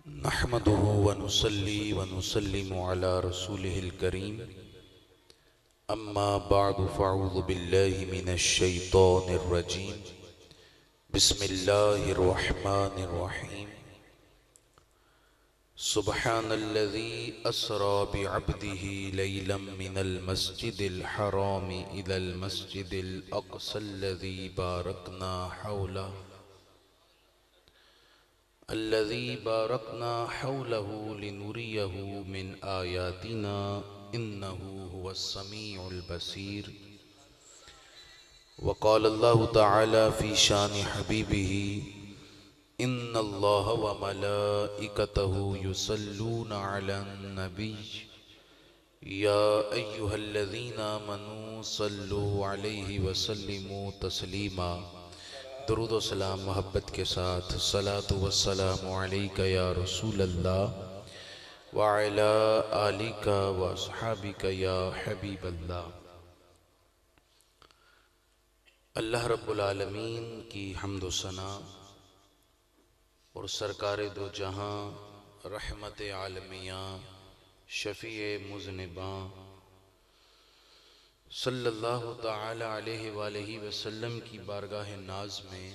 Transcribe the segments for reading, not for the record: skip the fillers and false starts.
नहमदुहु व नुसल्ली व नुसल्लिमु अला रसूलिहिल करीम अम्मा बअदु फ़अऊज़ु बिल्लाहि मिनश शैतानिर रजीम बिस्मिल्लाहिर रहमानिर रहीम सुब्हानल्लज़ी अस्रा बिअब्दिही लैलन मिनल मस्जिदिल हरामि इलल मस्जिदिल अक़सल्लज़ी बारकना हौलहु अल्लज़ी बारकना हौलहु लिनुरियहु मिन आयातिना इन्नहु हुवस्समीउल बसीर। वक़ाल अल्लाहु तआला फ़ी शानि हबीबिही इन्नल्लाह व मलाइकतहु युसल्लूना अलन नबी या अय्युहल्लज़ीना आमनू सल्लु अलैहि व सल्लिमू तस्लीमा। दरूद व सलाम मोहब्बत के साथ सलातु व सलामु अलैका या रसूल अल्लाह व अला आलिका व अस्हाबिका या हबीब अल्लाह। अल्लाह रब्बुल आलमीन की हम्द व सना और सरकारे दो जहां रहमत आलमिया शफ़ीए मुज़निबां सल्लल्लाहु ताला अलैहि वालैहि वसल्लम की बारगाह नाज में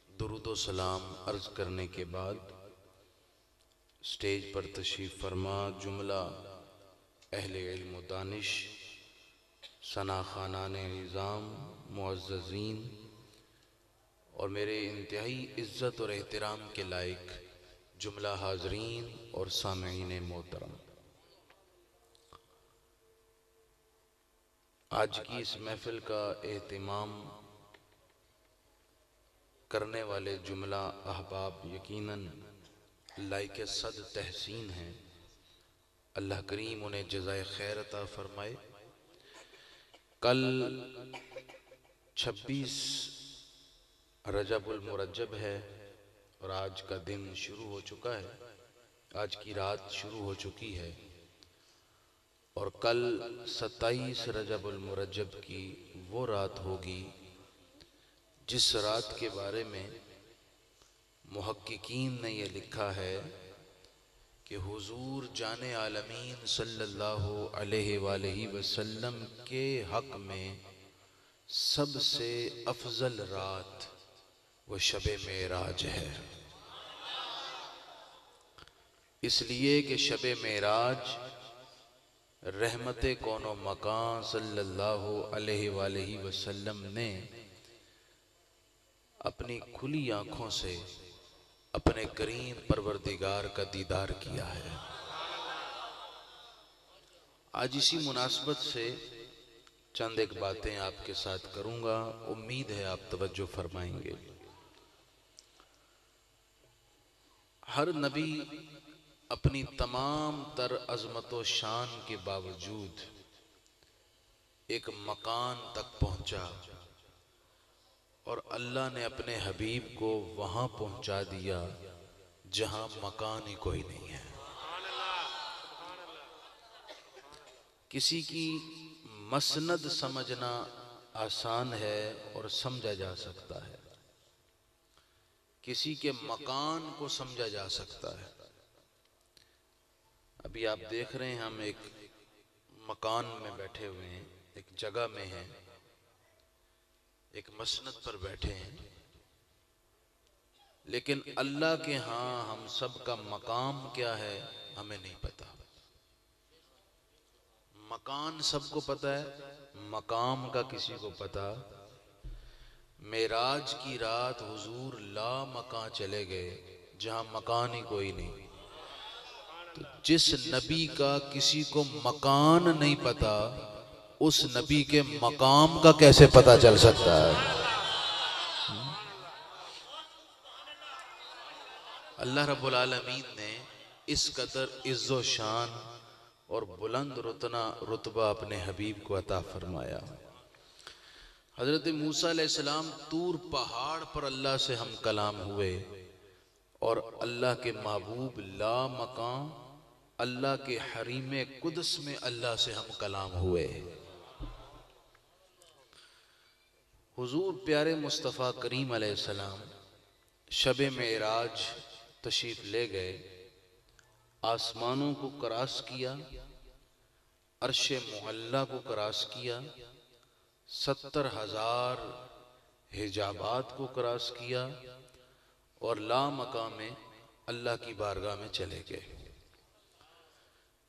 दुरूद व सलाम अर्ज़ करने के बाद स्टेज पर तशरीफ़ फरमा जुमला अहले इल्म व दानिश सना खानान निज़ाम मुअज़्ज़ज़ीन और मेरे इंतहाई इज़्ज़त और एहतराम के लायक जुमला हाज़रीन और सामईन मोहतरम, आज की इस महफिल का एहतिमाम करने वाले जुमला अहबाब यकीनन लायक सद तहसीन हैं। अल्लाह करीम उन्हें जज़ाए खैर अता फरमाए। कल 26 रजबुल मुरज्जब है और आज का दिन शुरू हो चुका है, आज की रात शुरू हो चुकी है और कल 27 रजबुल मुरज्जब की वो रात होगी जिस रात के बारे में मुहक्किकीन ने यह लिखा है कि हुजूर जाने आलमीन सल्लल्लाहु अलैहि वसल्लम के हक में सबसे अफजल रात वो शबे मेराज है। इसलिए कि शबे मेराज रहमते कौनो मकान सल्लल्लाहु अलैहि वसल्लम ने अपनी खुली आंखों से अपने करीम परवरदिगार का दीदार किया है। आज इसी मुनासबत से चंद एक बातें आपके साथ करूंगा, उम्मीद है आप तवज्जो फरमाएंगे। हर नबी अपनी तमाम तर अजमत व शान के बावजूद एक मकान तक पहुंचा और अल्लाह ने अपने हबीब को वहां पहुंचा दिया जहां मकान ही कोई नहीं है। किसी की मसनद समझना आसान है और समझा जा सकता है, किसी के मकान को समझा जा सकता है। अभी आप देख रहे हैं हम एक मकान में बैठे हुए हैं, एक जगह में हैं, एक मसनद पर बैठे हैं, लेकिन अल्लाह के यहाँ हम सब का मकाम क्या है हमें नहीं पता। मकान सबको पता है, मकाम का किसी को पता। मेराज की रात हुजूर ला मकान चले गए जहां मकान ही कोई नहीं। तो जिस नबी का किसी को मकान नहीं पता उस नबी के मकाम का कैसे पता चल सकता है। अल्लाह रब्बुल आलमीन ने इस कदर इज्जो शान और बुलंद रुतबा अपने हबीब को अता फरमाया। हजरत मूसा अलैहिस्सलाम तूर पहाड़ पर अल्लाह से हम कलाम हुए और अल्लाह के महबूब ला मकाम अल्लाह के हरीम कुदस में अल्लाह से हम कलाम हुए। हुजूर प्यारे मुस्तफ़ा करीम अलैहिस्सलाम शबे मेराज तशरीफ ले गए आसमानों को क्रॉस किया, अर्शे मुअल्ला को क्रॉस किया, 70,000 हिजाबात को क्रॉस किया और लामकाम में अल्लाह की बारगाह में चले गए।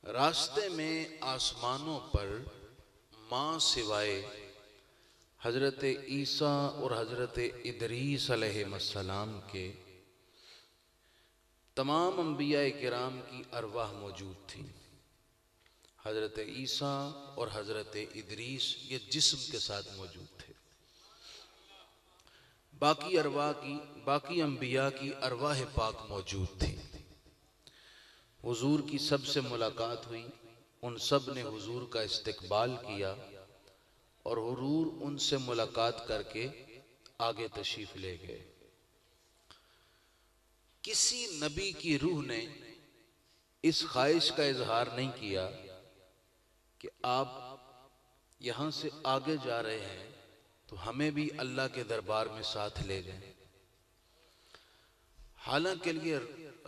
रास्ते में आसमानों पर माँ सिवाय हजरत ईसा और हजरत इदरीस अलैहिस्सलाम के तमाम अंबिया किराम की अरवाह मौजूद थी। हजरत ईसा और हजरत इदरीस ये जिस्म के साथ मौजूद थे। बाकी अंबिया की अरवाह पाक मौजूद थी। हुजूर की सबसे मुलाकात हुई, उन सब ने हुजूर का इस्तकबाल किया और हुजूर उनसे मुलाकात करके आगे तशरीफ ले गए। किसी नबी की रूह ने इस ख्वाहिश का इजहार नहीं किया कि आप यहां से आगे जा रहे हैं तो हमें भी अल्लाह के दरबार में साथ ले जाएं। हालांकि लिए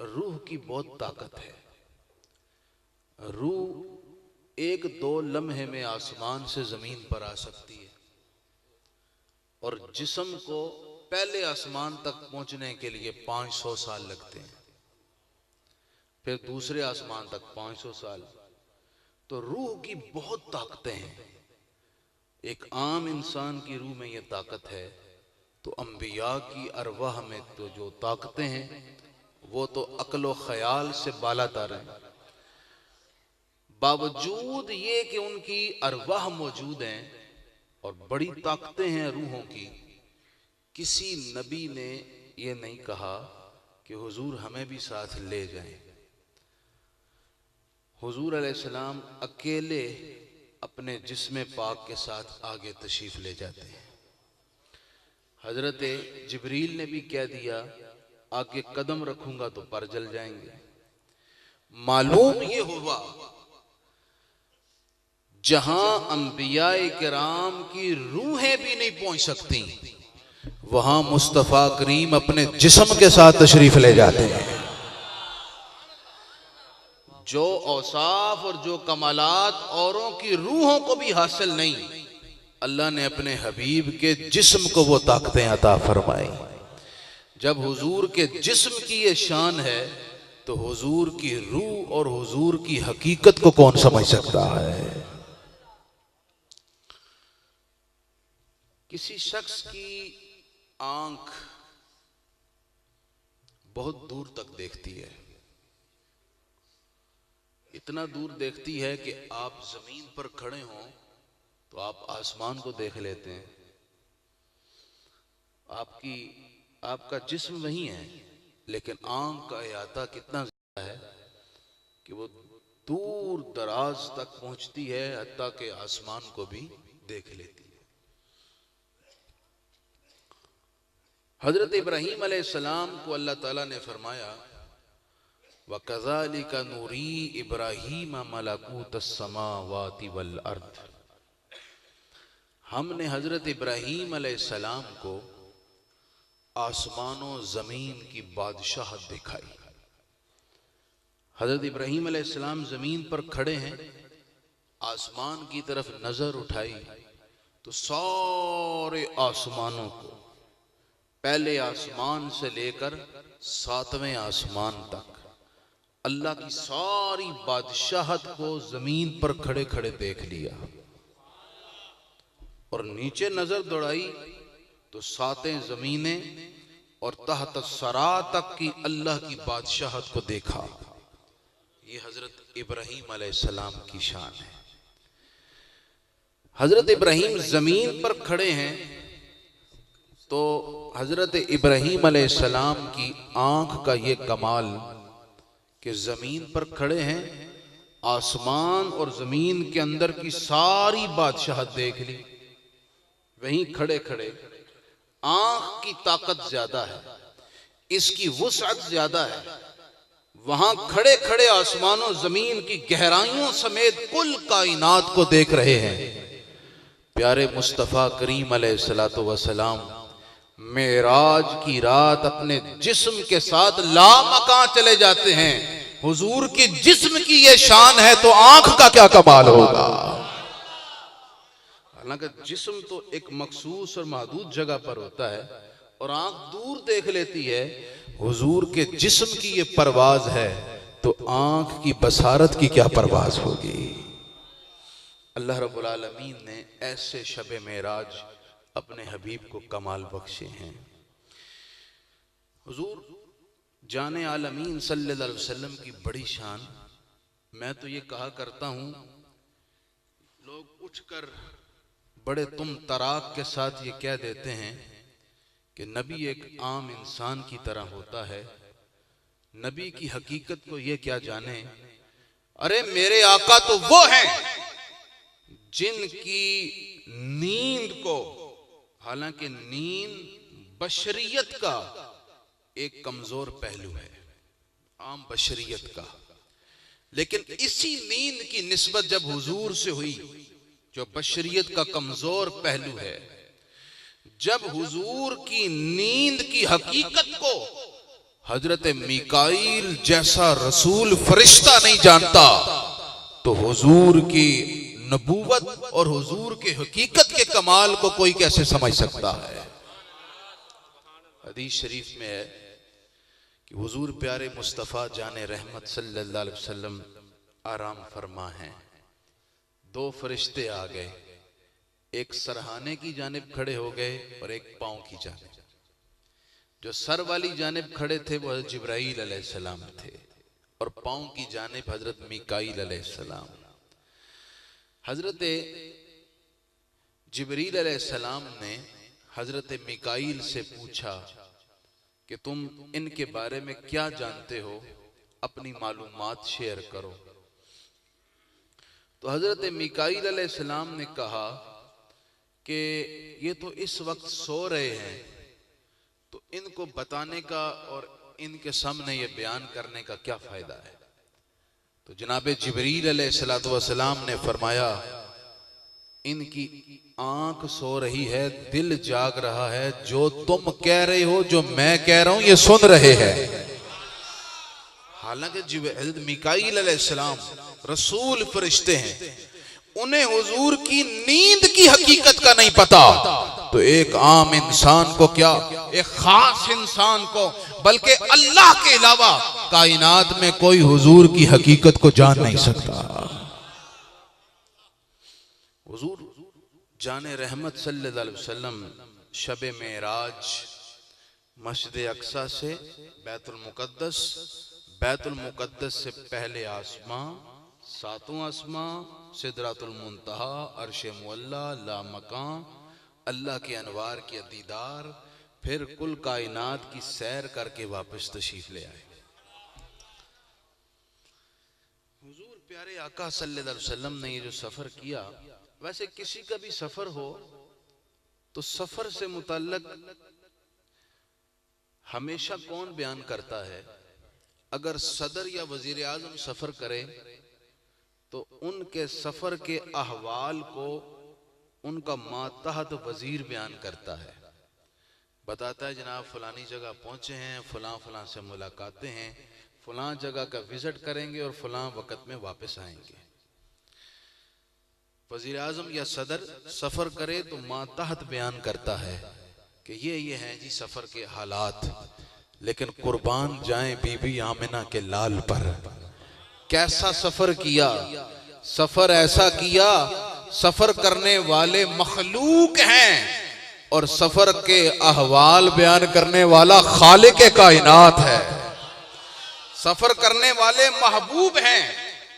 रूह की बहुत ताकत है। रूह एक दो लम्हे में आसमान से जमीन पर आ सकती है और जिस्म को पहले आसमान तक पहुंचने के लिए 500 साल लगते हैं, फिर दूसरे आसमान तक 500 साल। तो रूह की बहुत ताकतें हैं। एक आम इंसान की रूह में यह ताकत है, तो अंबिया की अरवाह में तो जो ताकतें हैं वो तो अक्ल ख्याल से बालातर हैं। बावजूद ये कि उनकी अरवाह मौजूद हैं और बड़ी ताकतें हैं रूहों की, किसी नबी ने ये नहीं कहा कि हुजूर हमें भी साथ ले जाएं। हुजूर अलैहिस्सलाम अकेले अपने जिस्म पाक के साथ आगे तशरीफ ले जाते हैं। हजरत जिब्रील ने भी कह दिया, आगे कदम रखूंगा तो पर जल जाएंगे। मालूम ये हुआ जहां अंबिया किराम की रूहें भी नहीं पहुंच सकती, वहां मुस्तफा करीम अपने जिस्म के साथ तशरीफ ले जाते हैं। जो औसाफ और जो कमालात औरों की रूहों को भी हासिल नहीं, अल्लाह ने अपने हबीब के जिस्म को वो ताकतें अता फरमाई। जब हुजूर के जिस्म की ये शान है तो हुजूर की रूह और हुजूर की हकीकत को कौन समझ सकता है। किसी शख्स की आंख बहुत दूर तक देखती है, इतना दूर देखती है कि आप जमीन पर खड़े हों तो आप आसमान को देख लेते हैं। आपका जिस्म वही है, लेकिन आंख का अहाता कितना ज्यादा है कि वो दूर दराज तक पहुंचती है, हत्ता के आसमान को भी देख लेती है। हजरत इब्राहीम अलैहिस्सलाम को अल्लाह ताला ने फरमाया, वकज़ालिका नूरी इब्राहीम मलकूतस समावाति वल अर्द। हमने हजरत इब्राहीम अलैहिस्सलाम को आसमानों जमीन की बादशाहत दिखाई। हजरत इब्राहीम अलैहिस्सलाम जमीन पर खड़े हैं, आसमान की तरफ नजर उठाई तो सारे आसमानों को, पहले आसमान से लेकर 7वें आसमान तक, अल्लाह की सारी बादशाहत को जमीन पर खड़े खड़े देख लिया। और नीचे नजर दौड़ाई तो 7 जमीनें और तहत सरा तक की अल्लाह की बादशाहत को देखा। ये हजरत इब्राहीम अलैहिस्सलाम की शान है। हजरत इब्राहीम जमीन पर खड़े हैं तो हजरत इब्राहीम अलैहिस्सलाम की आंख का ये कमाल कि जमीन पर खड़े हैं, आसमान और जमीन के अंदर की सारी बादशाहत देख ली। वहीं खड़े खड़े आंख की ताकत ज्यादा है, इसकी वुसअत ज्यादा है। वहां खड़े खड़े आसमानों जमीन की गहराइयों समेत कुल कायनात को देख रहे हैं। प्यारे मुस्तफा करीम अलैहिस्सलातु वस्सलाम मेराज की रात अपने जिस्म के साथ लामकां चले जाते हैं, हुजूर की जिस्म की ये शान है तो आंख का क्या कमाल होगा। हालांकि जिस्म तो एक मखसूस और महदूद जगह पर होता है और आंख दूर देख लेती है। हुजूर के जिस्म की ये परवाज है तो आंख की बसारत की क्या परवाज होगी। अल्लाह रब्बुल आलमीन ने ऐसे शबे मेराज अपने हबीब को कमाल बख्शे हैं। हुजूर जाने आलमीन सल्लल्लाहु अलैहि वसल्लम की बड़ी शान। मैं तो ये कहा करता हूं, लोग उठकर बड़े तुम तराक के साथ ये कह देते हैं कि नबी एक आम इंसान की तरह होता है, नबी की हकीकत को ये क्या जाने। अरे मेरे आका तो वो हैं जिनकी नींद को, हालांकि नींद बशरियत का एक कमजोर पहलू है, आम बशरियत का, लेकिन इसी नींद की निस्बत जब हुजूर से हुई जो बशरियत का कमजोर पहलू है, जब हुजूर की नींद की हकीकत को हजरत मीकाईल जैसा रसूल फरिश्ता नहीं जानता तो हुजूर की नबूवत और हुजूर के हकीकत के कमाल को कोई कैसे समझ सकता है। हदीस शरीफ में है कि हुजूर प्यारे मुस्तफ़ा जाने रहमत सल्लल्लाहु अलैहि वसल्लम आराम फरमा हैं। दो फरिश्ते आ गए, एक सरहाने की जानिब खड़े हो गए और एक पांव की जानिब। जो सर वाली जानिब खड़े थे वो हज़रत जिब्राईल अलैहिस्सलाम थे और पांव की जानिब हजरत मीकाईल अलैहिस्सलाम। हजरत जिब्रील अलैहिस्सलाम ने हजरत मीकाईल से पूछा कि तुम इनके बारे में क्या जानते हो, अपनी मालूमात शेयर करो। तो हजरत मीकाईल अलैहिस्सलाम ने कहा कि ये तो इस वक्त सो रहे हैं, तो इनको बताने का और इनके सामने ये बयान करने का क्या फायदा है। तो जनाब जिब्रील अलैहिस्सलाम ने फरमाया, इनकी आंख सो रही है, दिल जाग रहा है, जो तुम कह रहे हो जो मैं कह रहा हूं ये सुन रहे हैं। हालांकि हज़रत मीकाईल अलैहिस्सलाम रसूल फरिश्ते हैं, उन्हें हुजूर की नींद की हकीकत का नहीं पता, तो एक आम इंसान को क्या, एक खास इंसान को, बल्कि अल्लाह के अलावा कायनात में कोई हुजूर की हकीकत को जान नहीं सकता। हुजूर जाने रहमत सल्लल्लाहु अलैहि वसल्लम शबे मेराज मस्जिद अक्सा से बैतुल मुकद्दस से पहले आसमां, सातों आसमां, सिदरातुल मुंतहा, अर्शे मुअल्ला, लामकान, अल्लाह के अनवार के दीदार, फिर कुल कायनात की सैर करके वापस तशरीफ ले आए। हुजूर प्यारे आका सल्लल्लाहु अलैहि वसल्लम ने ये जो सफर किया, वैसे किसी का भी सफर हो तो सफर से मुतल्लक हमेशा कौन बयान करता है। अगर सदर या वजीर आजम सफर करे तो उनके सफर के अहवाल को उनका मातहत वजीर बयान करता है, बताता है जनाब फलानी जगह पहुंचे हैं, फलां फलां से मुलाकातें हैं, फलां जगह का विजिट करेंगे और फलां वक्त में वापस आएंगे। वजीर आजम या सदर सफर करे तो मातहत बयान करता है कि ये हैं जी सफर के हालात। लेकिन कुर्बान जाएं बीबी आमिना के लाल पर, कैसा सफर किया, सफर ऐसा किया, सफर करने वाले मखलूक हैं और सफर के अहवाल बयान करने वाला खालिक कायनात है। सफर करने वाले महबूब हैं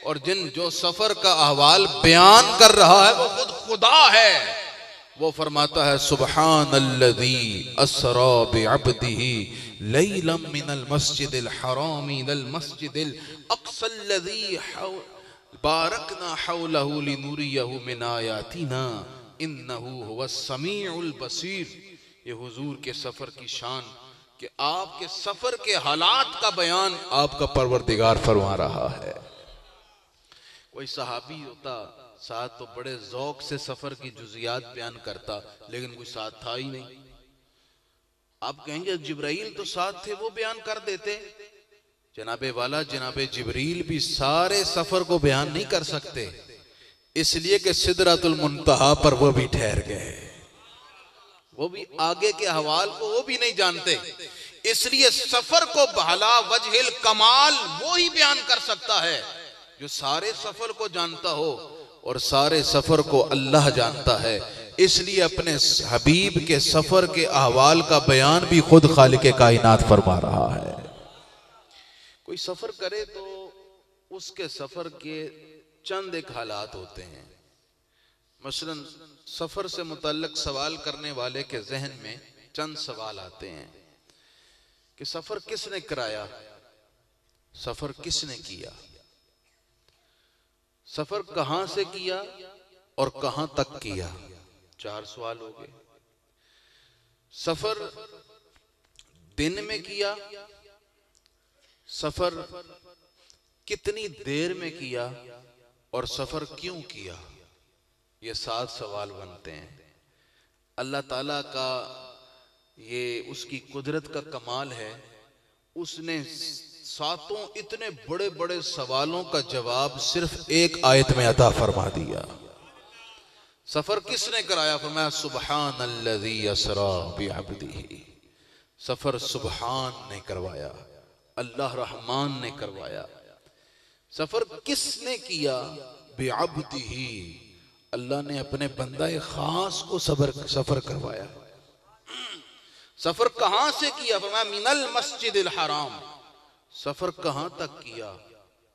और जो सफर का अहवाल बयान कर रहा है वो खुद खुदा है। वो फरमाता है सुब्हानल्लज़ी अस्रा बिअब्दिही लैलन मिनल मस्जिदिल हराम इलल मस्जिदिल अक़सल्लज़ी बारकना हौलहु लिनुरियहु मिन आयातिना इन्नहु हुवस समीउल बसीर। ये हुजूर के सफर की शान कि आपके सफर के हालात का बयान आपका परवरदिगार फरमा रहा है। कोई सहाबी होता साथ तो बड़े ज़ौक़ से सफर की जुज़ियात बयान करता, लेकिन कोई साथ था ही नहीं। आप कहेंगे जिब्राईल तो साथ थे, वो बयान कर देते, जनाबे वाला जनाबे जिब्रील भी सारे सफर को बयान नहीं कर सकते, इसलिए कि सिदरतुल मुंतहा पर वो भी ठहर गए, वो भी आगे के हवाल को वो भी नहीं जानते। इसलिए सफर को भला वजहिल कमाल वो ही बयान कर सकता है जो सारे सफर को जानता हो, और सारे सफर को अल्लाह जानता है। इसलिए अपने हबीब के सफर के अहवाल का बयान भी खुद खालिक कायनात फरमा रहा है। कोई सफर करे तो उसके सफर के चंद एक हालात होते हैं। मसलन सफर से मुतल्लिक सवाल करने वाले के जहन में चंद सवाल आते हैं कि सफर किसने कराया, सफर किसने किया, सफर कहां से किया और कहां तक किया। 4 सवाल हो गए। सफर दिन में किया, सफर कितनी देर में किया और सफर क्यों किया। ये 7 सवाल बनते हैं। अल्लाह ताला का ये उसकी कुदरत का कमाल है, उसने 7 इतने बड़े बड़े सवालों का जवाब सिर्फ एक आयत में अता फरमा दिया। सफर किसने कराया, फरमाया सुब्हानल्लज़ी असरा बिअब्दिही। सफर सुब्हान ने करवाया, अल्लाह रहमान ने करवाया। सफर किसने किया, बिअब्दिही, अल्लाह ने अपने बंदा खास को सफर करवाया। सफर कहां से किया, फरमाया मिनल मस्जिदिल हराम। सफर कहां तक किया,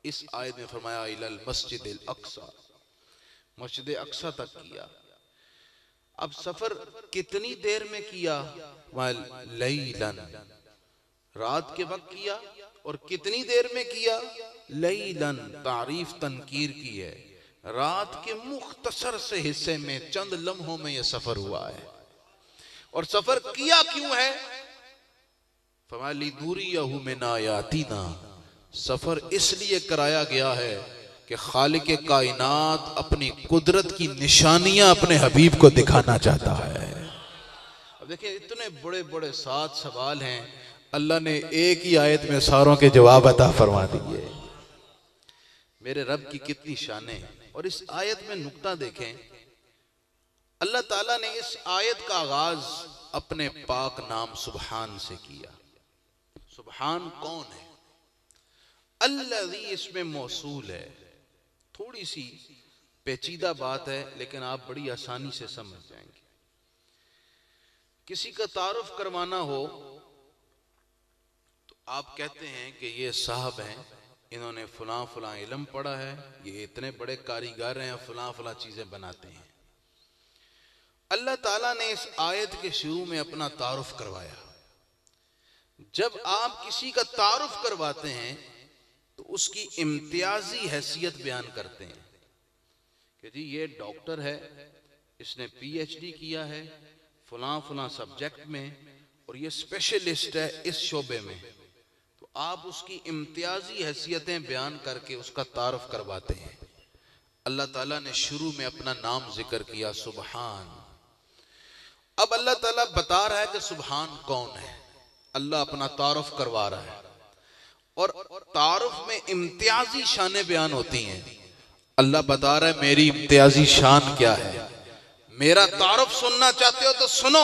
इस आयत में फरमाया इलल मस्जिदिल अक्सा, मस्जिद अक्सा तक किया। अब सफर कितनी देर में किया, लैलन, रात के वक्त किया। और कितनी देर में किया, लैलन, तारीफ तनकीर की है, रात के मुख्तसर से हिस्से में चंद लम्हों में यह सफर हुआ है। और सफर किया क्यों है, फमाली दूरी यहू में नायातीना। सफर इसलिए कराया गया है कि खालिक कायनात अपनी कुदरत की निशानियां अपने हबीब को दिखाना चाहता है। अब देखिए इतने बड़े बड़े 7 सवाल हैं, अल्लाह ने एक ही आयत में सारों के जवाब अता फरमा दिए। मेरे रब की कितनी शानें। और इस आयत में नुक्ता देखें, अल्लाह ताला ने इस आयत का आगाज अपने पाक नाम सुबहान से किया। सुबहान कौन है, अल्लज़ी इसमें मौसूल है। थोड़ी सी पेचीदा बात है लेकिन आप बड़ी आसानी से समझ जाएंगे। किसी का तारुफ करवाना हो तो आप कहते हैं कि ये साहब हैं, इन्होंने फलां फलां इल्म पढ़ा है, ये इतने बड़े कारीगर हैं, फलां फलां चीजें बनाते हैं। अल्लाह ताला ने इस आयत के शुरू में अपना तारुफ करवाया। जब आप किसी का तारुफ करवाते हैं तो उसकी इम्तियाजी हैसियत बयान करते हैं कि जी ये डॉक्टर है, इसने PhD किया है फलां फलां सब्जेक्ट में, और ये स्पेशलिस्ट है इस शोबे में। तो आप उसकी इम्तियाजी हैसियतें बयान करके उसका तारुफ करवाते हैं। अल्लाह ताला ने शुरू में अपना नाम जिक्र किया, सुबहान। अब अल्लाह ताला बता रहा है कि सुबहान कौन है, अल्लाह अपना तारुफ करवा रहा है। और तारुफ में इम्तियाजी शानें बयान होती हैं। अल्लाह बता रहा है मेरी इम्तियाजी शान क्या है। मेरा तारुफ सुनना चाहते हो तो सुनो,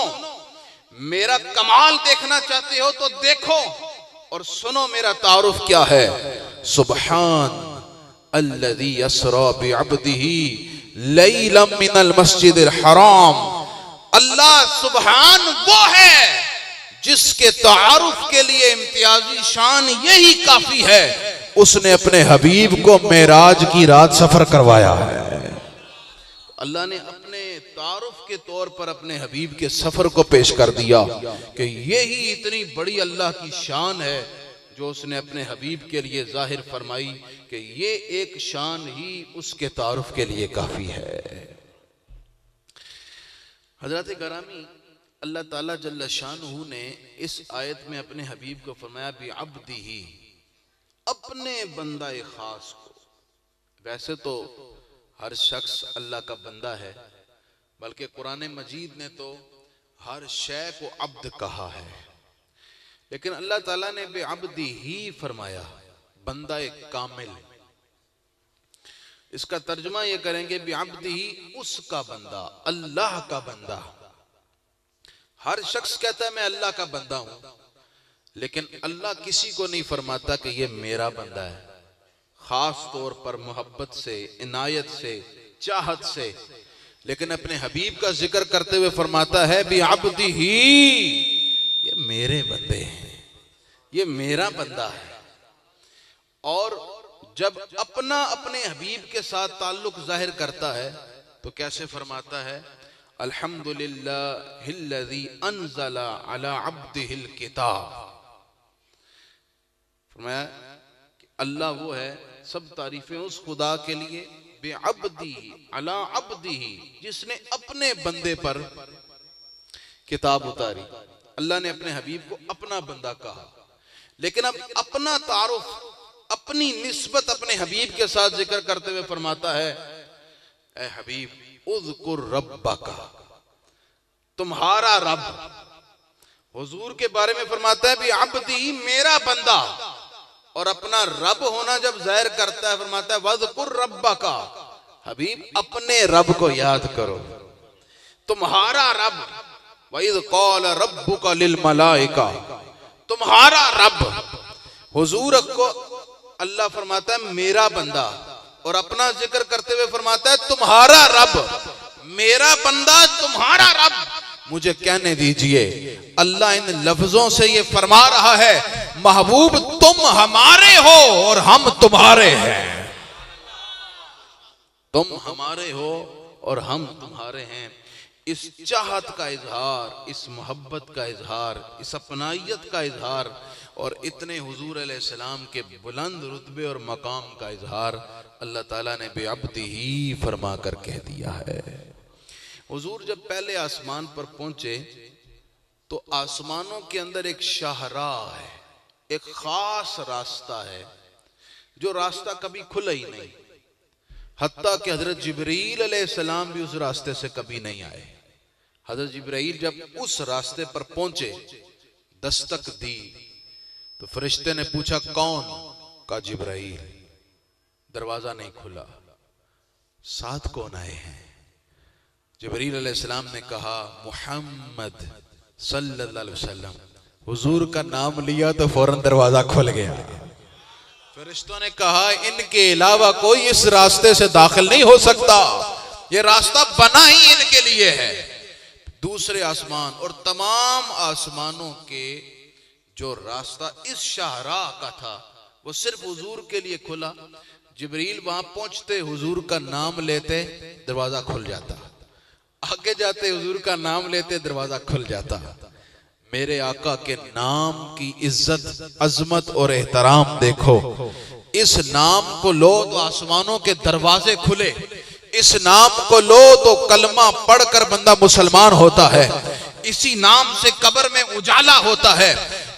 मेरा कमाल देखना चाहते हो तो देखो और सुनो मेरा तारुफ क्या है। सुबहान अल्लज़ी यसरा बिअब्दिही लैलन मिनल मस्जिदिल हराम। अल्लाह सुबहान वो है जिसके तारुफ के लिए इम्तियाजी शान यही काफी है, उसने अपने हबीब को मेराज की रात सफर करवाया है। अल्लाह ने अपने तारुफ के तौर पर अपने हबीब के सफर को पेश कर दिया कि यही इतनी बड़ी अल्लाह की शान है जो उसने अपने हबीब के लिए जाहिर फरमाई कि ये एक शान ही उसके तारुफ के लिए काफी है। हजरत करामी अल्लाह ताला जल्ल शानुहु ने इस आयत में अपने हबीब को फरमाया बिअब्दिही, अपने बंदा खास को। वैसे तो हर शख्स अल्लाह का बंदा है, बल्कि कुरान मजीद ने तो हर शय को अब्द कहा है, लेकिन अल्लाह ताला ने बिअब्दिही फरमाया। बंदा एक कामिल। इसका तर्जुमा ये करेंगे बिअब्दिही, उसका बंदा, अल्लाह का बंदा। हर शख्स कहता है मैं अल्लाह का बंदा हूं, लेकिन अल्लाह किसी को नहीं फरमाता कि ये मेरा बंदा है। खास तौर पर मोहब्बत से, इनायत से, चाहत से, लेकिन अपने हबीब का जिक्र करते हुए फरमाता है बिअब्दिही, ये मेरे बंदे हैं, ये मेरा बंदा है। और जब अपना अपने हबीब के साथ ताल्लुक जाहिर करता है तो कैसे फरमाता है, अल्हम्दुलिल्लाहिल्लज़ी अनज़ला अला अब्दिहिल किताब। फरमाया कि अल्लाह वो है, सब तारीफें उस खुदा के लिए, बेअब्दी अला अब्दिही, जिसने अपने बंदे पर किताब उतारी। अल्लाह ने अपने हबीब को अपना बंदा कहा, लेकिन अब अपना तारुफ, अपनी निस्बत अपने हबीब के साथ जिक्र करते हुए फरमाता है, ए हबीब उज़कुर रब्बका, तुम्हारा रब। हुजूर के बारे में फरमाता है बिअब्दी, मेरा बंदा। और अपना रब होना जब जाहिर करता है फरमाता है वज़कुर रब्बका, हबीब अपने रब को याद करो, तुम्हारा रब। वइज़ क़ाल रब्बुका लिल मलाइका, तुम्हारा रब। हुजूर को अल्लाह फरमाता है मेरा बंदा, और अपना जिक्र करते हुए फरमाता है तुम्हारा रब, मेरा बंदा, तुम्हारा रब। मुझे कहने दीजिए, अल्लाह इन लफ्जों से ये फरमा रहा है महबूब तुम हमारे हो और हम तुम्हारे हैं, तुम हमारे हो और हम तुम्हारे हैं। इस चाहत का इजहार, इस मोहब्बत का इजहार, इस अपनायत का इजहार, और इतने हुजूर अलैहिस्सलाम के बुलंद रुतबे और मकाम का इजहार अल्लाह ताला ने बेअब्दिही फरमा कर कह दिया है। हुजूर जब पहले आसमान पर पहुंचे तो आसमानों के अंदर एक शाहराह है, एक खास रास्ता है, जो रास्ता कभी खुला ही नहीं, हत्ता कि हजरत जिब्रील अलैहिस्सलाम भी उस रास्ते से कभी नहीं आए। हजरत जिब्रील जब उस रास्ते पर पहुंचे, दस्तक दी, तो फरिश्ते ने पूछा कौन? का जिब्राइल। दरवाजा नहीं खुला, साथ कौन आए हैं? जिब्रील अलैहिस्सलाम ने कहा मुहम्मद सल्लल्लाहु अलैहि वसल्लम। हुजूर का नाम लिया तो फौरन दरवाजा खुल गया। फरिश्तों ने कहा इनके अलावा कोई इस रास्ते से दाखिल नहीं हो सकता, ये रास्ता बना ही इनके लिए है। दूसरे आसमान और तमाम आसमानों के जो रास्ता इस शाहराह का था वो सिर्फ हुजूर के लिए खुला। जिब्रील वहां पहुंचते, हुजूर का नाम लेते, दरवाजा खुल जाता। आगे जाते, हुजूर का नाम लेते, दरवाजा खुल जाता। मेरे आका के नाम की इज्जत, अजमत और एहतराम देखो। इस नाम को लो तो आसमानों के दरवाजे खुले, इस नाम को लो तो कलमा पढ़कर बंदा मुसलमान होता है, इसी नाम से कब्र में उजाला होता है,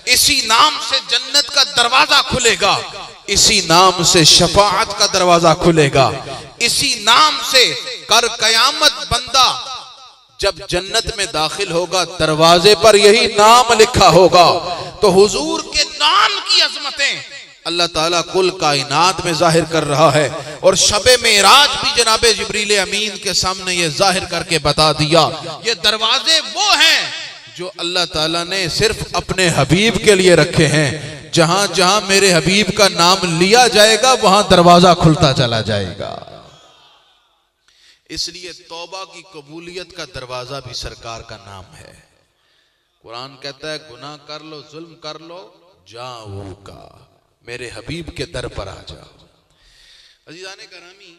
इसी नाम से जन्नत का दरवाजा खुलेगा, इसी नाम से शफाअत का दरवाजा खुलेगा, इसी नाम से कर कयामत बंदा जब जन्नत में दाखिल होगा दरवाजे पर यही नाम लिखा होगा। तो हुजूर के नाम की अजमतें अल्लाह ताला कुल कायनात में जाहिर कर रहा है। और शबे मेराज भी जनाबे जिब्रील अमीन के सामने ये जाहिर करके बता दिया, ये दरवाजे वो हैं जो अल्लाह ताला ने सिर्फ अपने हबीब के लिए रखे हैं। जहां जहां मेरे हबीब का नाम लिया जाएगा वहां दरवाजा खुलता चला जाएगा। इसलिए तौबा की कबूलियत का दरवाजा भी सरकार का नाम है। कुरान कहता है गुनाह कर लो, जुल्म कर लो, जाओ का मेरे हबीब के दर पर आ जाओ। अजीज़ाने करामी,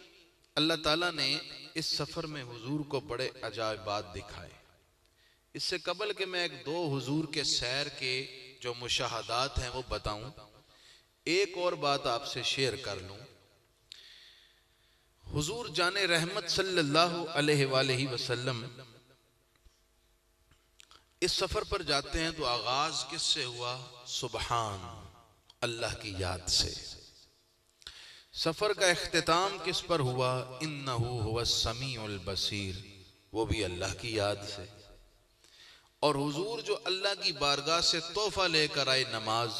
अल्लाह ताला ने इस सफर में हुजूर को बड़े अजायबात दिखाए। इससे कबल के मैं एक दो हुजूर के सैर के जो मुशाहदात हैं वो बताऊं, एक और बात आपसे शेयर कर लूं। हुजूर जाने रहमत सल्लल्लाहु अलैहि वसल्लम इस सफर पर जाते हैं तो आगाज किससे हुआ? सुबहान, अल्लाह की याद से। सफर का इख्तिताम किस पर हुआ? इन्नहु हुवस समीउल बसीर, वो भी अल्लाह की याद से। और हुजूर जो अल्लाह की बारगाह से तोहफा लेकर आए नमाज,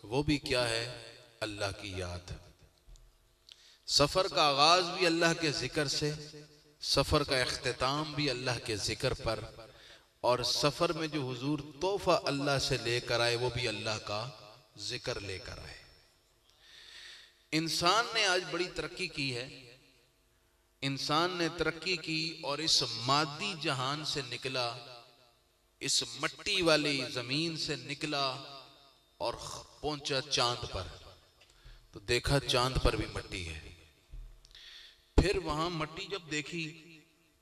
वो भी क्या है? अल्लाह की याद। सफर का आगाज भी अल्लाह के जिक्र से, सफर का इख्तिताम भी अल्लाह के जिक्र पर, और सफर में जो हुजूर तोहफा अल्लाह से लेकर आए वो भी अल्लाह का जिक्र लेकर आए। इंसान ने आज बड़ी तरक्की की है, इंसान ने तरक्की की और इस मादी जहान से निकला, इस मट्टी वाली जमीन से निकला और पहुंचा चांद पर। तो देखा चांद पर भी मट्टी है। फिर वहां मट्टी जब देखी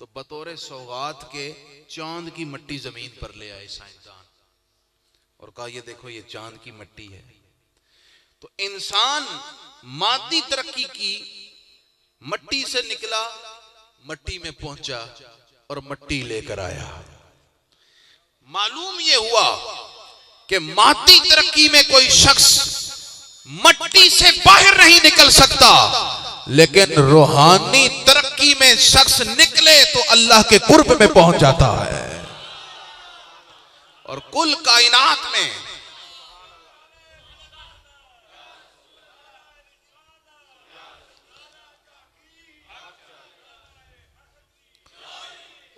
तो बतौर सौगात के चांद की मट्टी जमीन पर ले आए साइंसदान और कहा ये देखो ये चांद की मट्टी है। तो इंसान मादी तरक्की की, मट्टी से निकला, मट्टी में पहुंचा और मट्टी लेकर आया। मालूम यह हुआ कि मादी तरक्की में कोई शख्स मट्टी से बाहर नहीं निकल सकता, लेकिन रूहानी तरक्की में शख्स निकले तो अल्लाह के कुर्ब में पहुंच जाता है। और कुल कायनात में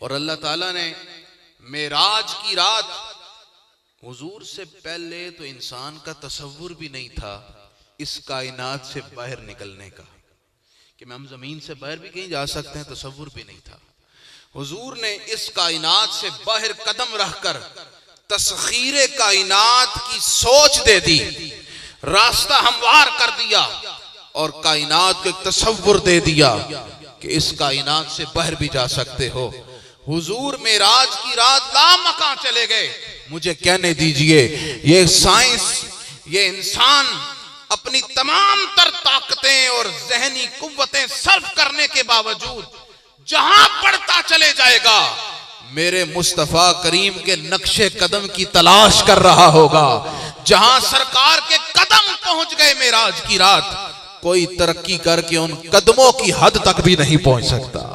और अल्लाह ताला ने मेराज की रात, हुजूर से पहले तो इंसान का तसव्वुर भी नहीं था इस कायनात से बाहर निकलने का, कि हम जमीन से बाहर भी कहीं जा सकते हैं, तसव्वुर भी नहीं था। हुजूर ने इस कायनात से बाहर कदम रखकर तस्खीरे कायनात की सोच दे दी, रास्ता हमवार कर दिया और कायनात को एक तसव्वुर दे दिया कि इस कायनात से बाहर भी जा सकते हो। हुजूर मेराज की रात लामकां चले गए। मुझे कहने दीजिए, ये साइंस, ये इंसान अपनी तमाम तर ताकतें और जहनी कुव्वतें सर्फ करने के बावजूद जहां बढ़ता चले जाएगा, मेरे मुस्तफा करीम के नक्शे कदम की तलाश कर रहा होगा। जहां सरकार के कदम पहुंच गए मेराज की रात, कोई तरक्की करके उन कदमों की हद तक भी नहीं पहुंच सकता।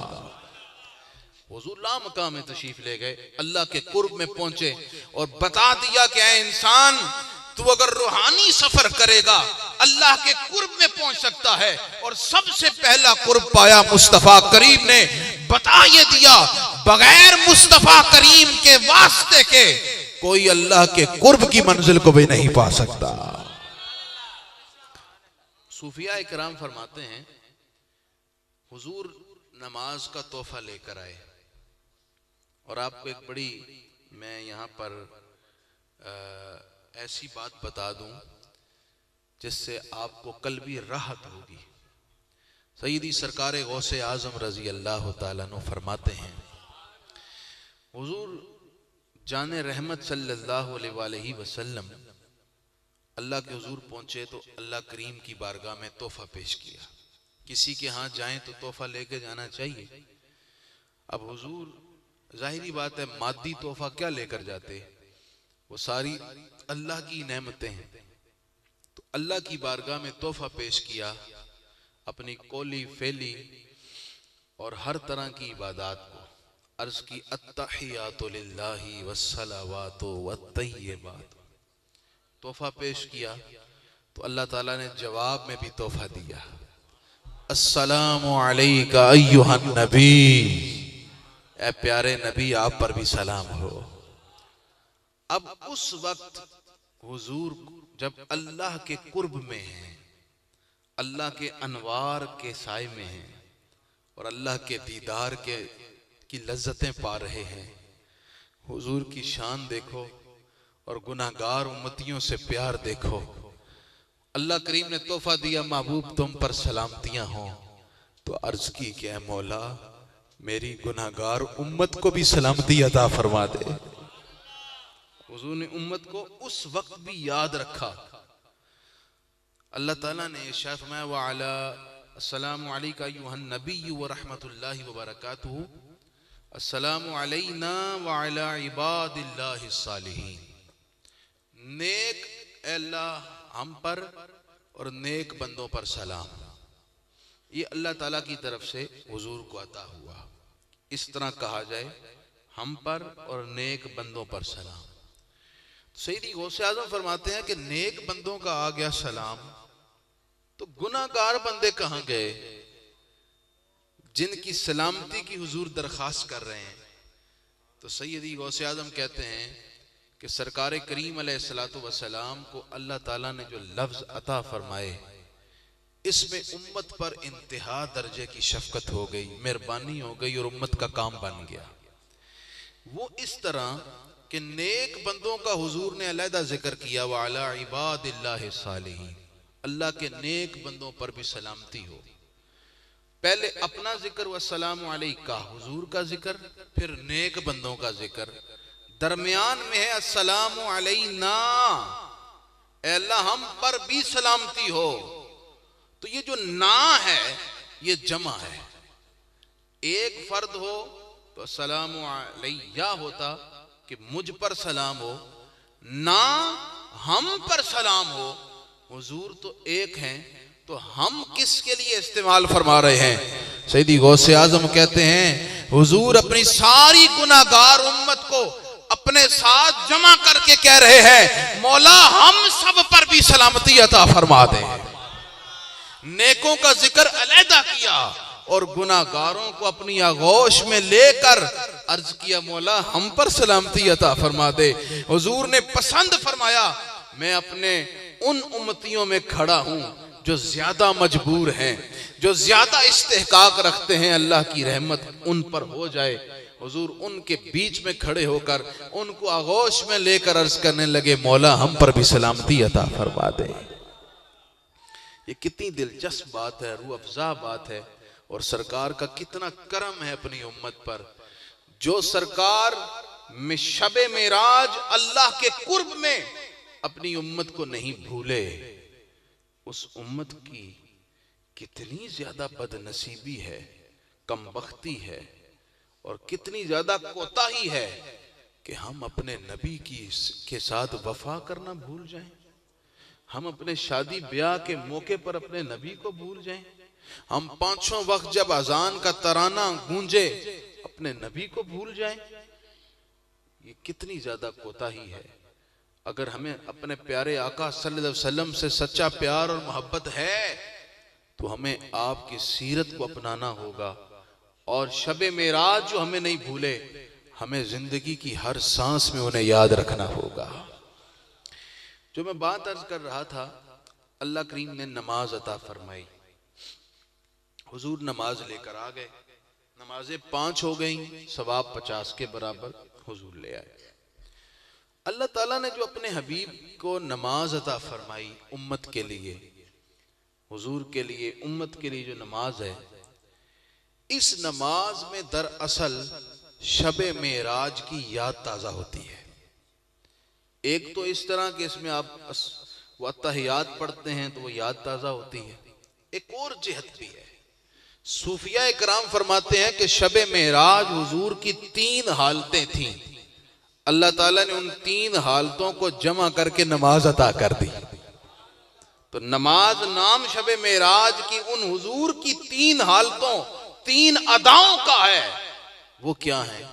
हुजूर लामकां में तशरीफ ले गए, अल्लाह के कुर्ब में पहुंचे और बता दिया कि ऐ इंसान, तू अगर रूहानी सफर करेगा अल्लाह के कुर्ब में पहुंच सकता है। और सबसे पहला कुर्ब पाया मुस्तफा करीम ने। बता ये दिया, बगैर मुस्तफा करीम के वास्ते के कोई अल्लाह के कुर्ब की मंजिल को भी नहीं पा सकता। सूफिया इकराम फरमाते हैं, हुजूर नमाज का तोहफा लेकर आए। और आपको एक बड़ी, मैं यहाँ पर ऐसी बात बता दूं जिससे आपको कल भी राहत होगी। सईदी सरकार गौसे आजम रजी अल्लाह ताला अन्हु फरमाते हैं, हुजूर जाने रहमत सल्लल्लाहु अलैहि वसल्लम अल्लाह के हुजूर पहुंचे तो अल्लाह करीम की बारगाह में तोहफा पेश किया। किसी के हाथ जाएं तो तोहफा लेके जाना चाहिए। अब हुजूर, जाहिरी बात है, मादी तोहफा क्या लेकर जाते, वो सारी अल्लाह की नेमतें हैं। तो अल्लाह की बारगाह में तोहफा पेश किया, अपनी कोली फेली और हर तरह की इबादत को अर्ज की, अत्तहियातु लिल्लाहि वस्सलावातु वत्तय्यिबात। तोहफा पेश किया तो अल्लाह ताला ने जवाब में भी तोहफा दिया, अस्सलामु अलैका अय्युहन नबी, ऐ प्यारे नबी आप पर भी सलाम हो। अब उस वक्त हुजूर जब अल्लाह के कुर्ब में हैं, अल्लाह के अनवार के साए में हैं और अल्लाह के दीदार के की लज्जतें पा रहे हैं, हुजूर की शान देखो और गुनाहगार उम्मतियों से प्यार देखो। अल्लाह करीम ने तोहफा दिया, महबूब तुम पर सलामतियां हों। तो अर्ज की कि ऐ मौला, मेरी गुनाहगार उम्मत को भी सलामती अता फरमा दे। हुजूर ने उम्मत को उस वक्त भी याद रखा। अल्लाह ताला ने इरशाद फरमाया, व अला अस्सलामु अलैका अय्युहन नबिय्यु व रहमतुल्लाहि व बरकातुहू, अस्सलामु अलैना व अला इबादिल्लाहिस सालिहीन। नेक अल्लाह हम पर और नेक बंदों पर सलाम, ये अल्लाह ताला की तरफ से हुजूर को अता हुआ। इस तरह कहा जाए, हम पर और नेक बंदों पर सलाम। सईदी गौसे आज़म फरमाते हैं कि नेक बंदों का आ गया सलाम तो गुनाहगार बंदे कहां गए जिनकी सलामती की हुजूर दरखास्त कर रहे हैं? तो सैयदी गौसे आज़म कहते हैं कि सरकार करीम अलैहिस्सलातु वस्सलाम को अल्लाह ताला ने जो लफ्ज अता फरमाए, इसमें उम्मत पर इंतहा दर्जे की शफकत हो गई, मेहरबानी हो गई और उम्मत का काम बन गया। वो इस तरह कि नेक बंदों का हुजूर ने अलहदा जिक्र किया, व अला इबादिल्लाहि सालिहीन, अल्लाह के नेक बंदों पर भी सलामती हो। पहले अपना जिक्र वस्सलामु अलैका, हुजूर का जिक्र, फिर नेक बंदों का जिक्र, दरमियान में है अस्सलामु अलैना, अल्लाह हम पर भी सलामती हो। तो ये जो ना है ये जमा है, एक फर्द हो तो अस्सलामु अलैया होता कि मुझ पर सलाम हो, ना हम पर सलाम हो। हुजूर तो एक हैं, तो हम किसके लिए इस्तेमाल फरमा रहे हैं? सैयदी गौसे आजम कहते हैं हुजूर अपनी सारी गुनाहगार उम्मत को अपने साथ जमा करके कह रहे हैं, मौला हम सब पर भी सलामती अता फरमा दे। नेकों का जिक्र अलहदा किया और गुनाहगारों को अपनी आगोश में लेकर अर्ज किया, मौला हम पर सलामती अता फरमा दे। हुजूर ने पसंद फरमाया, मैं अपने उन उम्मतियों में खड़ा हूं जो ज्यादा मजबूर हैं, जो ज्यादा इस्तेहकाक रखते हैं अल्लाह की रहमत उन पर हो जाए। हुजूर उनके बीच में खड़े होकर उनको आगोश में लेकर अर्ज करने लगे, मौला हम पर भी सलामती अता फरमा दे। ये कितनी दिलचस्प बात है, रूह अफ़ज़ा बात है, और सरकार का कितना करम है अपनी उम्मत पर। जो सरकार में शबे मेराज अल्लाह के कुर्ब में अपनी उम्मत को नहीं भूले, उस उम्मत की कितनी ज्यादा बदनसीबी है, कमबख्ती है और कितनी ज्यादा कोताही है कि हम अपने नबी के साथ वफा करना भूल जाएं, हम अपने शादी ब्याह के मौके पर अपने नबी को भूल जाएं, हम पांचों वक्त जब अजान का तराना गूंजे अपने नबी को भूल जाएं। ये कितनी ज्यादा कोताही है। अगर हमें अपने प्यारे आका सल्लल्लाहु अलैहि वसल्लम से सच्चा प्यार और मोहब्बत है तो हमें आपकी सीरत को अपनाना होगा, और शबे मेराज जो हमें नहीं भूले, हमें जिंदगी की हर सांस में उन्हें याद रखना होगा। जो मैं बात अर्ज कर रहा था, अल्लाह करीम ने नमाज अता फरमाई, हुजूर नमाज लेकर आ गए, नमाजें 5 हो गई, सवाब 50 के बराबर हुजूर ले आए। अल्लाह ताला ने जो अपने हबीब को नमाज अता फरमाई उम्मत के लिए, हुजूर के लिए, उम्मत के लिए जो नमाज है, इस नमाज में दरअसल शबे मेराज की याद ताज़ा होती है। एक तो इस तरह के इसमें आप वो अत्तहियात पढ़ते हैं तो वो याद ताज़ा होती है। एक और जिहत भी है, सूफिया इकराम फरमाते हैं कि शबे मेराज हुजूर की 3 हालतें थीं, अल्लाह ताला ने उन 3 हालतों को जमा करके नमाज अता कर दी। तो नमाज नाम शबे मेराज की उन हुजूर की 3 हालतों, 3 अदाओं का है। वो क्या है?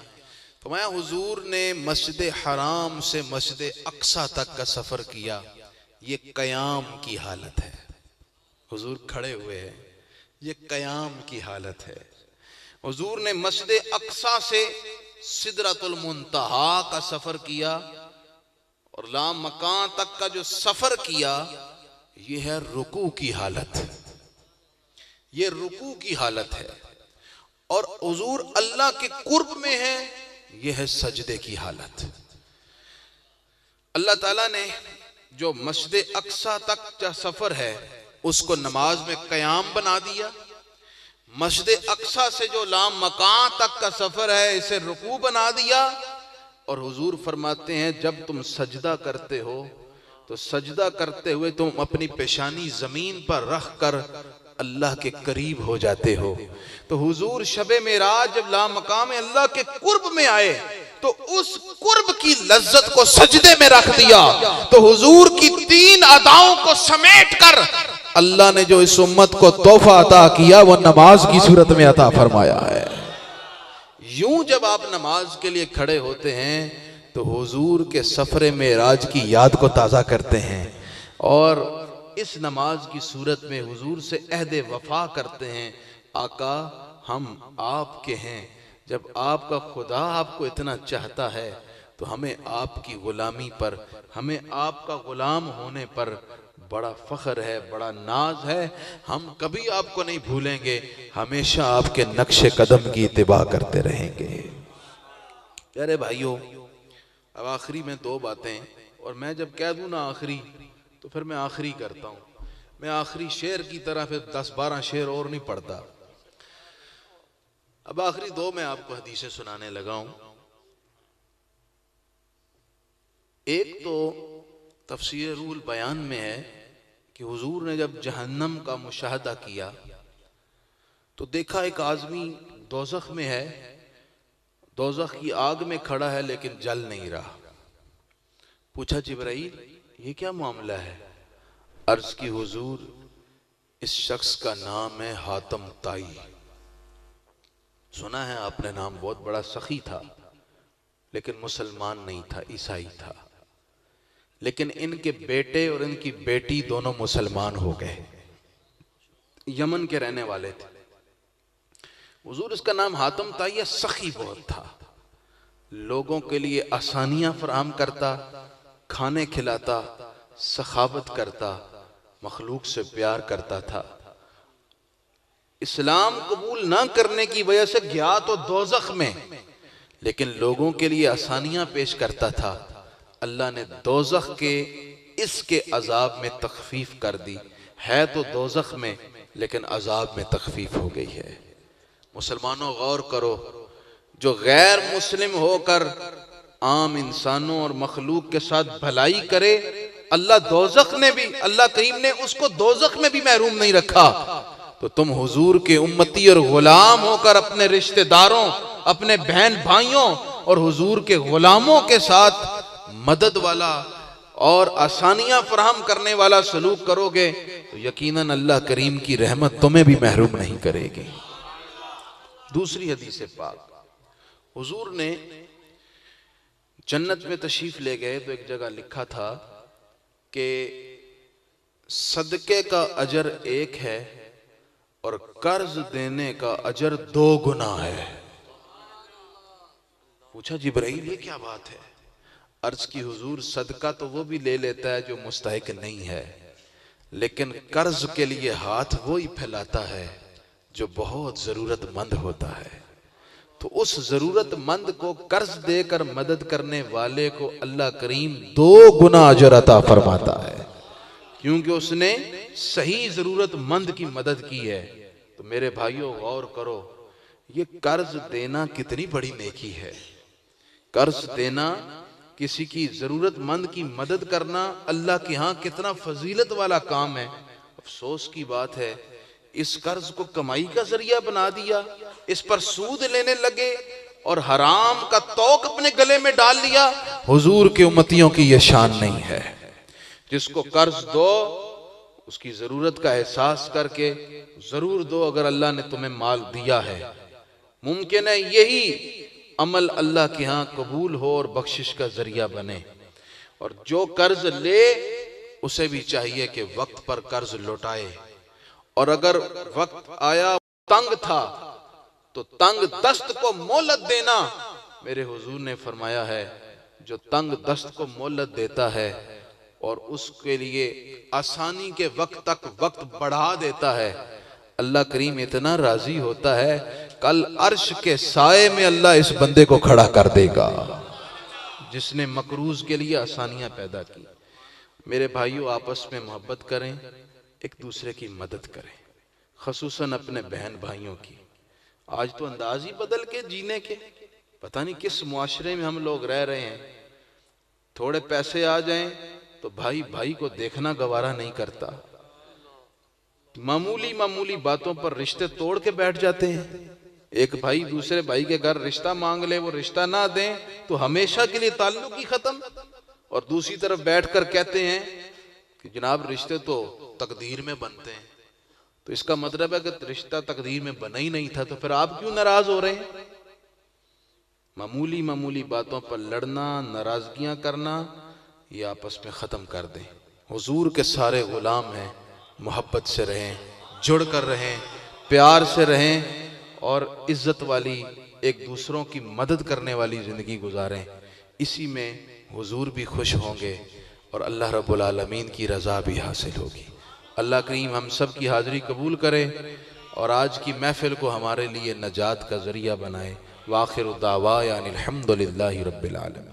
तो मैं हुजूर ने मस्जिद हराम से मस्जिद अक्सा तक का सफर किया, ये कयाम की हालत है। हुजूर खड़े हुए हैं, ये कयाम की हालत है। हुजूर ने मस्जिद अक्सा से सिदरतुल मुंतहा का सफर किया और ला मकान तक का जो सफर किया, ये है रुकू की हालत, ये रुकू की हालत है। और हुजूर अल्लाह के कुर्ब में है, ये है सजदे की हालत। अल्लाह ताला ने जो मस्जिद अक्सा तक का सफर है उसको नमाज में कयाम बना दिया, मस्जिद अक्सा से जो लाम मकान तक का सफर है इसे रुकू बना दिया। और हुजूर फरमाते हैं जब तुम सजदा करते हो तो सजदा करते हुए तुम अपनी पेशानी जमीन पर रख कर अल्लाह के करीब हो जाते हो। तो हुजूर शबे मेराज जब ला मकाम अल्लाह के कुर्ब में आए तो उस कुर्ब की लज्जत को सजदे में रख दिया। तो हुजूर की 3 अदाओं को समेट कर अल्लाह ने जो इस उम्मत को तोहफा अता किया वो नमाज की सूरत में अता फरमाया है। यूं जब आप नमाज के लिए खड़े होते हैं तो हुजूर के सफरे मेराज की याद को ताज़ा करते हैं और इस नमाज की सूरत में हुजूर से अहद वफा करते हैं, आका हम आपके हैं। जब आपका खुदा आपको इतना चाहता है तो हमें आपकी गुलामी पर, हमें आपका गुलाम होने पर बड़ा फख्र है, बड़ा नाज है। हम कभी आपको नहीं भूलेंगे, हमेशा आपके नक्शे कदम की इत्तिबा करते रहेंगे। प्यारे भाइयों, अब आखिरी में दो बातें, और मैं जब कह दूं ना आखिरी, तो फिर मैं आखिरी करता हूं। मैं आखिरी शेर की तरह फिर 10-12 शेर और नहीं पढ़ता। अब आखिरी दो मैं आपको हदीसें सुनाने लगा हूं। एक तो तफसीर रूल बयान में है कि हुजूर ने जब जहन्नम का मुशाहदा किया तो देखा एक आदमी दोज़ख में है, दोज़ख की आग में खड़ा है लेकिन जल नहीं रहा। पूछा जिब्राइल ये क्या मामला है? अर्ज की हुजूर इस शख्स का नाम है हातम ताई। सुना है आपने नाम, बहुत बड़ा सखी था लेकिन मुसलमान नहीं था, ईसाई था। लेकिन इनके बेटे और इनकी बेटी दोनों मुसलमान हो गए, यमन के रहने वाले थे। हुजूर इसका नाम हातम ताई, सखी बहुत था, लोगों के लिए आसानियां फराहम करता, खाने खिलाता, सखावत करता, मखलूक से प्यार करता था। इस्लाम कबूल ना करने की वजह से गया तो दोज़ख में, लेकिन लोगों के लिए आसानियां पेश करता था। अल्लाह ने दोज़ख के इसके अजाब में तखफीफ कर दी। है तो दोज़ख में लेकिन अजाब में तखफीफ हो गई है। मुसलमानों गौर करो, जो गैर मुस्लिम होकर आम इंसानों और मखलूक के साथ भलाई करे, अल्लाह दोज़ख ने भी, अल्लाह करीम ने उसको दोज़ख में भी महरूम नहीं रखा। तो तुम हुजूर के उम्मती और गुलाम होकर अपने रिश्तेदारों, अपने बहन भाइयों और हुजूर के गुलामों के साथ मदद वाला और आसानियां फराहम करने वाला सलूक करोगे तो यकीनन अल्लाह करीम की रहमत तुम्हें भी महरूम नहीं करेगी। दूसरी हदीस पाक, हुजूर ने जन्नत में तशरीफ ले गए तो एक जगह लिखा था कि सदके का अजर एक है और कर्ज देने का अजर 2 गुना है। पूछा जिब्राइल ये क्या बात है? अर्ज की हुजूर सदका तो वो भी ले लेता है जो मुस्तहिक नहीं है, लेकिन कर्ज के लिए हाथ वो ही फैलाता है जो बहुत जरूरतमंद होता है। तो उस जरूरतमंद को कर्ज देकर मदद करने वाले को अल्लाह करीम 2 गुना अजर अता फरमाता है, क्योंकि उसने सही जरूरतमंद की मदद की है। तो मेरे भाइयों गौर करो, ये कर्ज देना कितनी बड़ी नेकी है। कर्ज देना, किसी की जरूरतमंद की मदद करना अल्लाह के यहाँ कितना फजीलत वाला काम है। अफसोस की बात है इस कर्ज को कमाई का जरिया बना दिया, इस पर सूद लेने लगे और हराम का तौक अपने गले में डाल लिया। हुजूर के उम्मतियों की यह शान नहीं है। जिसको कर्ज दो उसकी जरूरत का एहसास करके जरूर दो। अगर अल्लाह ने तुम्हें माल दिया है, मुमकिन है यही अमल अल्लाह के यहाँ कबूल हो और बख्शिश का जरिया बने। और जो कर्ज ले उसे भी चाहिए कि वक्त पर कर्ज लौटाए, और अगर वक्त आया तंग था तो तंग दस्त को मोहलत देना। मेरे हुजूर ने फरमाया है जो तंग दस्त को मोहलत देता है और उसके लिए आसानी के वक्त तक वक्त बढ़ा देता है, अल्लाह करीम इतना राजी होता है, कल अर्श के साए में अल्लाह इस बंदे को खड़ा कर देगा जिसने मकरूज के लिए आसानियां पैदा की। मेरे भाइयों, आपस में मोहब्बत करें, एक दूसरे की मदद करें, खसूसन अपने बहन भाइयों की। आज तो अंदाज ही बदल के जीने के, पता नहीं किस मुआशरे में हम लोग रह रहे हैं। थोड़े पैसे आ जाएं तो भाई भाई को देखना गवारा नहीं करता, मामूली मामूली बातों पर रिश्ते तोड़ के बैठ जाते हैं। एक भाई दूसरे भाई के घर रिश्ता मांग ले, वो रिश्ता ना दें तो हमेशा के लिए ताल्लुक ही खत्म, और दूसरी तरफ बैठकर कहते हैं कि जनाब रिश्ते तो तकदीर में बनते हैं। तो इसका मतलब है कि रिश्ता तकदीर में बना ही नहीं था, तो फिर आप क्यों नाराज हो रहे हैं? मामूली मामूली बातों पर लड़ना, नाराजगियां करना, ये आपस में खत्म कर दें। हुजूर के सारे ग़ुलाम हैं, मोहब्बत से रहें, जुड़ कर रहें, प्यार से रहें और इज़्ज़त वाली एक दूसरों की मदद करने वाली ज़िंदगी गुजारें। इसी में हुजूर भी खुश होंगे और अल्लाह रब्बुल आलमीन की रज़ा भी हासिल होगी। अल्लाह करीम हम सब की हाज़िरी कबूल करे और आज की महफ़िल को हमारे लिए नजात का ज़रिया बनाए। वाखिर दावा यानी अल्हम्दुलिल्लाहि रब्बिल आलमीन।